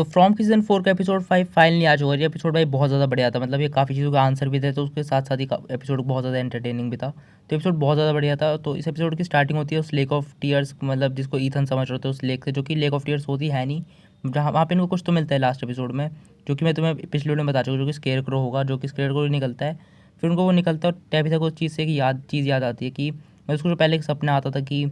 तो फ्रॉम की सीज़न 4 का एपिसोड 5 फाइनली आ चुका है। ये एपिसोड भाई बहुत ज़्यादा बढ़िया था, मतलब ये काफ़ी चीज़ों का आंसर भी थे, तो उसके साथ साथ ही एपिसोड बहुत ज़्यादा एंटरटेनिंग भी था। तो एपिसोड बहुत ज़्यादा बढ़िया था। तो इस एपिसोड की स्टार्टिंग होती है उस लेक ऑफ टीयर्स, मतलब जिसको ईथन समझ रहे होते हैं उस लेक से, जो कि लेक ऑफ टीयर्स होती है नहीं, जहाँ वहाँ पे इनको कुछ तो मिलता है लास्ट एपिसोड में, जो कि मैं तुम्हें पिछले वीडियो में बता चुका हूँ, जो कि स्केयर क्रो होगा, जो कि स्केयर क्रो निकलता है। फिर उनको वो निकलता है और टैबिथा को उस चीज़ से एक चीज़ याद आती है कि मैं उसको जो पहले एक सपना आता था कि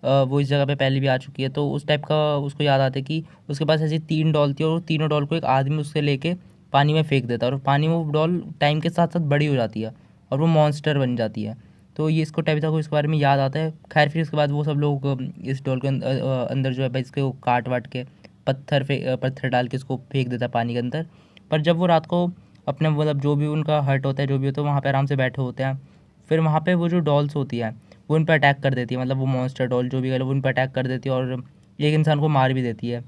वो इस जगह पे पहले भी आ चुकी है, तो उस टाइप का उसको याद आता है कि उसके पास ऐसी 3 डॉल थी और तीनों डॉल को एक आदमी उससे लेके पानी में फेंक देता है, और पानी में वो डॉल टाइम के साथ साथ बड़ी हो जाती है और वो मॉन्स्टर बन जाती है। तो ये इसको टैबिथा को इसके बारे में याद आता है। खैर फिर इसके बाद वो सब लोग इस डॉल के अंदर जो है भाई इसके वो काट वाट के पत्थर डाल के इसको फेंक देता है पानी के अंदर। पर जब वो रात को अपने मतलब जो भी उनका हर्ट होता है, जो भी होता है, वहाँ पे आराम से बैठे होते हैं, फिर वहाँ पे वो जो डॉल्स होती है वो उन पर अटैक कर देती है, मतलब वो मॉन्स्टर डॉल जो भी है वो उन पर अटैक कर देती है और एक इंसान को मार भी देती है।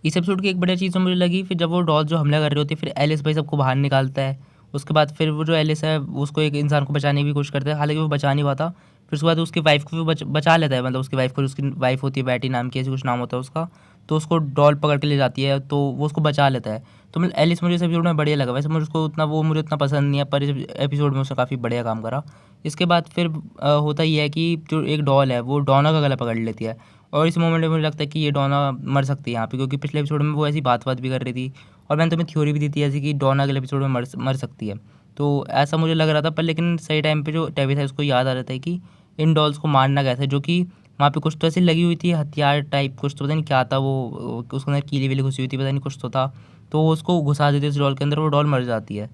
इस एपिसोड की एक बढ़िया चीज़ तो मुझे लगी, फिर जब वो डॉल जो हमला कर रही होती है, फिर एलिस भाई सबको बाहर निकालता है। उसके बाद फिर वो जो एलिस है उसको एक इंसान को बचाने की भी कोशिश करता है, हालांकि वो बचा नहीं पाता। फिर उसके बाद उसकी वाइफ को भी बचा लेता है, मतलब उसकी वाइफ को, उसकी वाइफ होती है बैटी नाम की, ऐसी कुछ नाम होता है उसका। तो उसको डॉल पकड़ के ले जाती है, तो वो उसको बचा लेता है। तो मतलब एलिस मुझे इस एपिसोड में बढ़िया लगा। वैसे मुझे उतना पसंद नहीं है, पर इस एपिसोड में उसने काफ़ी बढ़िया काम करा। इसके बाद फिर होता ये है कि जो एक डॉल है वो डॉना का गला पकड़ लेती है, और इस मोमेंट में मुझे लगता है कि ये डोना मर सकती है यहाँ पे, क्योंकि पिछले एपिसोड में वो ऐसी बात भी कर रही थी, और मैंने तुम्हें थ्योरी भी दी थी ऐसी कि डोना अगले एपिसोड में मर सकती है। तो ऐसा मुझे लग रहा था, पर लेकिन सही टाइम पे जो टेबी था उसको याद आ रहा था कि इन डॉल्स को मारना कैसे, जो कि वहाँ पे कुछ तो ऐसी लगी हुई थी हथियार टाइप, कुछ तो पता नहीं क्या था वो, उसके अंदर कीली वीली घुसी हुई थी, पता नहीं कुछ तो था। तो वो उसको घुसा देती है उस डॉल के अंदर, वो डॉल मर जाती है।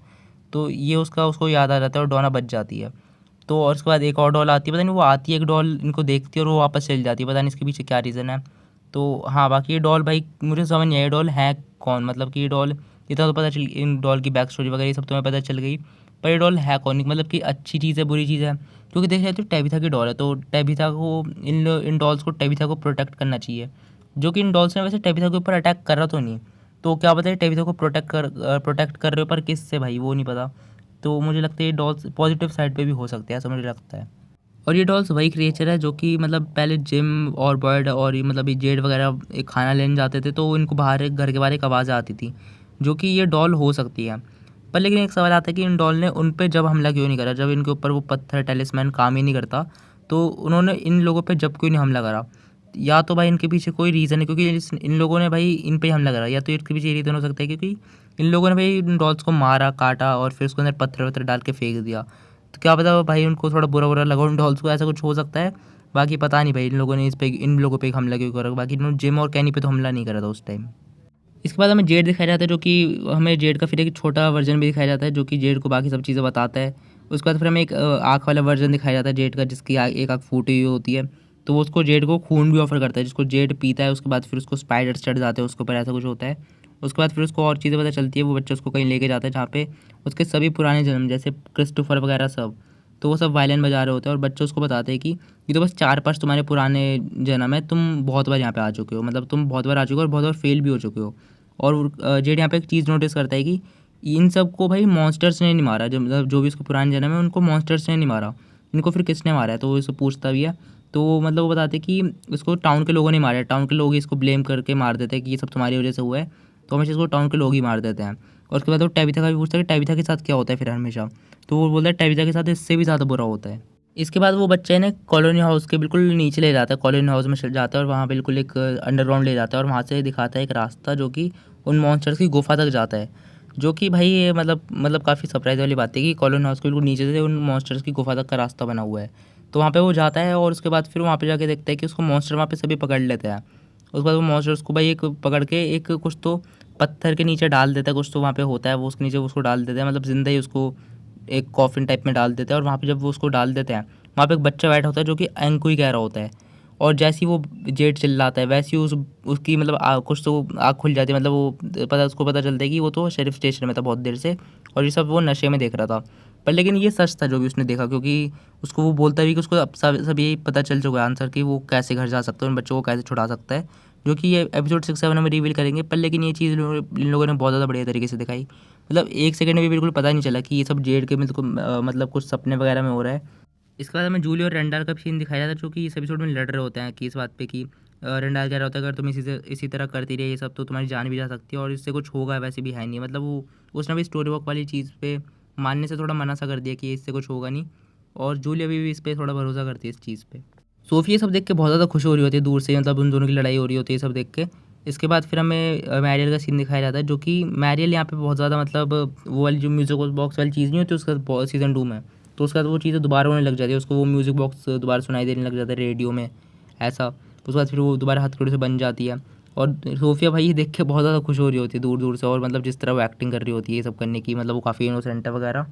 तो ये उसको याद आ जाता है और डोना बच जाती है। तो और उसके बाद एक और डॉल आती है, पता नहीं वो आती है एक डॉल, इनको देखती है और वो वापस चली जाती है, पता नहीं इसके पीछे क्या रीज़न है। तो हाँ, बाकी ये डॉल भाई मुझे समझ नहीं आया ये डॉल है कौन, मतलब कि ये डॉल इतना तो पता चल, इन डॉल की बैक स्टोरी वगैरह ये सब तो मैं पता चल गई, पर ये डॉल है कौन, मतलब कि अच्छी चीज़ है बुरी चीज़ है। क्योंकि देखा जाए तो टैबिथा की डॉल है, तो टैबिथा को इन डॉल्स को टैबिथा को प्रोटेक्ट करना चाहिए, जो कि इन डॉल्स ने वैसे टैबिथा के ऊपर अटैक कर रहा तो नहीं। तो क्या पता है टैबिथा को प्रोटेक्ट कर रहे हो, पर किससे भाई वो नहीं पता। तो मुझे लगता है ये डॉल्स पॉजिटिव साइड पे भी हो सकते हैं, ऐसा मुझे लगता है। और ये डॉल्स वही क्रिएचर है जो कि मतलब पहले जिम और बर्ड और ये मतलब ये जेड वगैरह एक खाना लेने जाते थे, तो इनको बाहर एक घर के बाहर एक आवाज़ आती थी, जो कि ये डॉल हो सकती है। पर लेकिन एक सवाल आता है कि इन डॉल ने उन पे जब हमला क्यों नहीं करा, जब इनके ऊपर वो पत्थर टेलिस्मैन काम ही नहीं करता, तो उन्होंने इन लोगों पे जब क्यों नहीं हमला करा। या तो भाई इनके पीछे कोई रीज़न है, क्योंकि इन लोगों ने भाई इन पे हमला करा, या तो इनके पीछे ये रीज़न हो सकता है क्योंकि इन लोगों ने भाई इन डॉल्स को मारा काटा और फिर उसके अंदर पत्थर वत्थर डाल के फेंक दिया। तो क्या पता भाई उनको थोड़ा बुरा बुरा लगा उन डॉल्स को, ऐसा कुछ हो सकता है। बाकी पता नहीं भाई इन लोगों ने इन लोगों पे हमला क्यों करा, बाकी इन्होंने जिम और कैनी पे तो हमला नहीं करा था उस टाइम। इसके बाद हमें जेड दिखाया जाता है, जो कि हमें जेड का फिर एक छोटा वर्जन भी दिखाया जाता है, जो कि जेड को बाकी सब चीज़ें बताता है। उसके बाद फिर हमें एक आँख वाला वर्जन दिखाया जाता है जेड का, जिसकी एक आँख फूटी हुई होती है। तो वो उसको जेड को खून भी ऑफर करता है, जिसको जेड पीता है। उसके बाद फिर उसको स्पाइडर्स चढ़ जाते हैं उसके ऊपर, ऐसा कुछ होता है। उसके बाद फिर उसको और चीज़ें पता चलती है, वो बच्चा उसको कहीं लेके जाता है जहाँ पे उसके सभी पुराने जन्म जैसे क्रिस्टोफर वगैरह सब, तो वो सब वायलिन बजा रहे होते हैं, और बच्चे उसको बताते हैं कि ये तो बस 4-5 तुम्हारे पुराने जन्म है, तुम बहुत बार यहाँ पे आ चुके हो, मतलब तुम बहुत बार आ चुके हो और बहुत बार फेल भी हो चुके हो। और जेड यहाँ पे एक चीज़ नोटिस करता है कि इन सबको भाई मॉन्स्टर्स ने नहीं मारा, जो मतलब जो भी उसके पुराने जन्म है उनको मॉन्स्टर्स ने नहीं मारा, इनको फिर किसने मारा है, तो वो इसको पूछता भी है। तो मतलब वो बताते कि इसको टाउन के लोगों ने मारा है, टाउन के लोग ही इसको ब्लेम करके मार देते हैं कि ये सब तुम्हारी वजह से हुआ है, तो हमेशा इसको टाउन के लोग ही मार देते हैं। और उसके बाद वो टैबिथा का भी पूछता है कि टैबिथा के साथ क्या होता है फिर हमेशा, तो वो बोलता है टैबिथा के साथ इससे भी ज़्यादा बुरा होता है। इसके बाद वो बच्चे ने कॉलोनी हाउस के बिल्कुल नीचे ले जाता है, कॉलोनी हाउस में जाता है और वहाँ बिल्कुल एक अंडरग्राउंड ले जाता है, और वहाँ से दिखाता है एक रास्ता जो कि उन मॉन्स्टर्स की गुफा तक जाता है। जो कि भाई ये मतलब काफ़ी सरप्राइज़ वाली बात है कि कॉलोनी हाउस के बिल्कुल नीचे से उन मॉन्स्टर्स की गुफा तक का रास्ता बना हुआ है। तो वहाँ पे वो जाता है और उसके बाद फिर वहाँ पे जाके देखता है कि उसको मॉन्स्टर वहाँ पे सभी पकड़ लेते हैं। उसके बाद वो मॉन्स्टर्स को भाई एक पकड़ के एक कुछ तो पत्थर के नीचे डाल देता है, कुछ तो वहाँ पे होता है, वो उसके नीचे उसको डाल देता है, मतलब ज़िंदा ही उसको एक कॉफिन टाइप में डाल देते हैं। और वहाँ पे जब वो उसको डाल देते हैं, वहाँ पे एक बच्चा बैठा होता है जो कि एंकुई कह रहा होता है, और जैसे ही वो जेड चिल्लाता है वैसे ही उसकी मतलब कुछ तो आँख खुल जाती है, मतलब उसको पता चलता है कि वो तो शेरिफ स्टेशन में था बहुत देर से, और ये सब वो नशे में देख रहा था। पर लेकिन ये सच था जो भी उसने देखा, क्योंकि उसको वो बोलता भी कि उसको अब सब यही पता चल चुका है आंसर कि वो कैसे घर जा सकता है, उन बच्चों को कैसे छुड़ा सकता है, जो कि ये एपिसोड 6-7 में रिवील करेंगे। पर लेकिन ये चीज़ इन लोगों ने बहुत ज़्यादा बढ़िया तरीके से दिखाई, मतलब एक सेकंड में भी बिल्कुल पता नहीं चला कि ये सब जेड के मतलब कुछ सपने वगैरह में हो रहा है। इसके बाद हमें जूली और रेंडार का सीन दिखाया जाता है, जो कि इस एपिसोड में लड़ रहे होते हैं कि इस बात पे कि रेंडाल कह रहा होता है अगर तुम इसी तरह करती रही ये सब तो तुम्हारी जान भी जा सकती है और इससे कुछ होगा वैसे भी है नहीं, मतलब वो उसने भी स्टोरी वॉक वाली चीज़ पे मानने से थोड़ा मना सा कर दिया कि इससे कुछ होगा नहीं। और जूली अभी भी इस पर थोड़ा भरोसा करती है इस चीज़ पे। सोफ़ी ये सब देख के बहुत ज़्यादा खुश हो रही होती है दूर से, मतलब उन दोनों की लड़ाई हो रही होती है ये सब देख के। इसके बाद फिर हमें मैरियल का सीन दिखाया जाता है, जो कि मैरियल यहाँ पे बहुत ज़्यादा मतलब वो वाली जो म्यूज़िक बॉक्स वाली चीज़ नहीं होती उसका सीज़न 2 में, तो उसके बाद वो चीज़ें दोबारा होने लग जाती है, उसको वो म्यूज़िक बॉक्स दोबारा सुनाई देने लग जाता है रेडियो में ऐसा। उसके बाद फिर वो दोबारा हथकड़ी से बन जाती है और सोफिया भाई ये देख के बहुत ज़्यादा खुश हो रही होती है दूर दूर से, और मतलब जिस तरह वो एक्टिंग कर रही होती है ये सब करने की, मतलब वो काफ़ी इनोसेंट है वगैरह।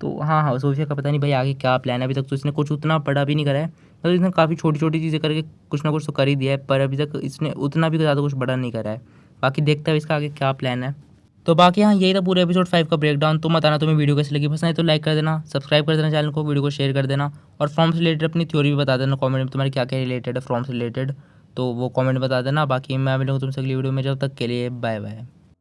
तो हाँ हाँ, सोफिया का पता नहीं भाई आगे क्या प्लान है, अभी तक तो इसने कुछ उतना बड़ा भी नहीं करा है, मतलब इसने काफ़ी छोटी छोटी चीज़ें करके कुछ ना कुछ तो कर ही दिया है, पर अभी तक इसने उतना भी ज़्यादा कुछ बड़ा नहीं करा है। बाकी देखते हैं इसका आगे क्या प्लान है। तो बाकी हाँ, यही था पूरे एपिसोड 5 का ब्रेकडाउन। तुम बताना तुम्हें वीडियो कैसी लगी, पसंद है तो लाइक कर देना, सब्सक्राइब कर देना चैनल को, वीडियो को शेयर कर देना, और फ्रॉम से रिलेटेड अपनी थ्योरी भी बता देना कमेंट में, तुम्हारी क्या क्या रिलेटेड है फ्रॉम से रिलेटेड, तो वो कमेंट बता देना। बाकी मैं मिलूँगा तुमसे अगली वीडियो में, जब तक के लिए बाय बाय।